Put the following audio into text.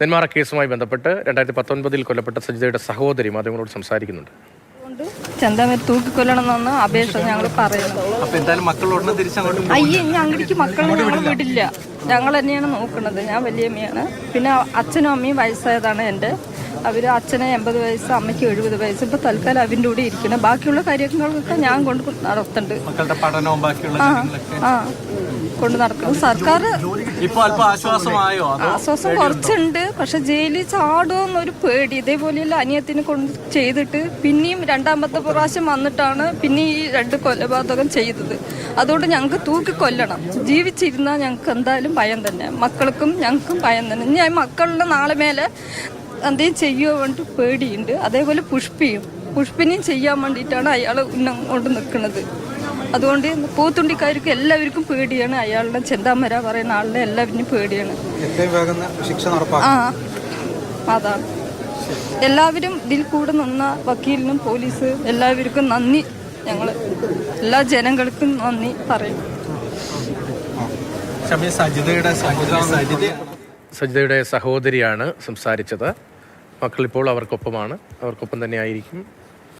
നെന്മാറ കേസുമായി ബന്ധപ്പെട്ട് 2019 കൊല്ലപ്പെട്ട സജിതയുടെ സഹോദരി മാധ്യമങ്ങളോട് സംസാരിക്കുന്നുണ്ട്. ചെന്താമര തൂക്കിക്കൊല്ലണമെന്നാണ് അപേക്ഷ ഞങ്ങൾ പറയുന്നത്. അയ്യേ, ഞങ്ങൾക്ക് മക്കളെ ഞങ്ങൾ വിടില്ല. ഞങ്ങൾ തന്നെയാണ് നോക്കുന്നത്. ഞാൻ വലിയമ്മയാണ്. പിന്നെ അച്ഛനും അമ്മയും വയസ്സായതാണ് എൻ്റെ. അവർ അച്ഛന് 80 വയസ്സ്, അമ്മയ്ക്ക് 70 വയസ്സ്. ഇപ്പോൾ തൽക്കാലം അവൻ്റെ കൂടെ ഇരിക്കണം. ബാക്കിയുള്ള കാര്യങ്ങളൊക്കെ ഞാൻ കൊണ്ട് നടത്തുന്നുണ്ട്. കൊണ്ട് നടക്കണം. സർക്കാർ ആശ്വാസം കുറച്ചുണ്ട്. പക്ഷെ ജയിലിൽ ചാടുമെന്നൊരു പേടി. ഇതേപോലെയല്ല അനിയത്തിനെ കൊണ്ട് ചെയ്തിട്ട് പിന്നെയും രണ്ടാമത്തെ പ്രാവശ്യം വന്നിട്ടാണ് പിന്നെ ഈ 2 കൊലപാതകം ചെയ്തത്. അതുകൊണ്ട് ഞങ്ങൾക്ക് തൂക്കിക്കൊല്ലണം. ജീവിച്ചിരുന്നാൽ ഞങ്ങൾക്ക് എന്തായാലും ഭയം തന്നെ. മക്കൾക്കും ഞങ്ങൾക്കും ഭയം തന്നെ. ഞാൻ മക്കളുടെ നാളെ മേലെ എന്തെങ്കിലും ചെയ്യുമോ വേണ്ടി പേടിയുണ്ട്. അതേപോലെ പുഷ്പിനെയും ചെയ്യാൻ വേണ്ടിയിട്ടാണ് അയാൾ ഉന്നം കൊണ്ട് നിൽക്കുന്നത്. അതുകൊണ്ട് പോത്തുണ്ടിക്കാർക്ക് എല്ലാവർക്കും പേടിയാണ്. അയാളുടെ ചെന്താമര പറയുന്ന ആളുടെ എല്ലാവരും പേടിയാണ്. അതാണ് എല്ലാവരും ഇതിൽ കൂടെ നിന്ന വക്കീലിനും പോലീസ് എല്ലാവർക്കും നന്ദി. ഞങ്ങൾ എല്ലാ ജനങ്ങൾക്കും നന്ദി പറയും. സജിതയുടെ സഹോദരിയാണ് സംസാരിച്ചത്. മക്കളിപ്പോൾ അവർക്കൊപ്പം തന്നെ ആയിരിക്കും.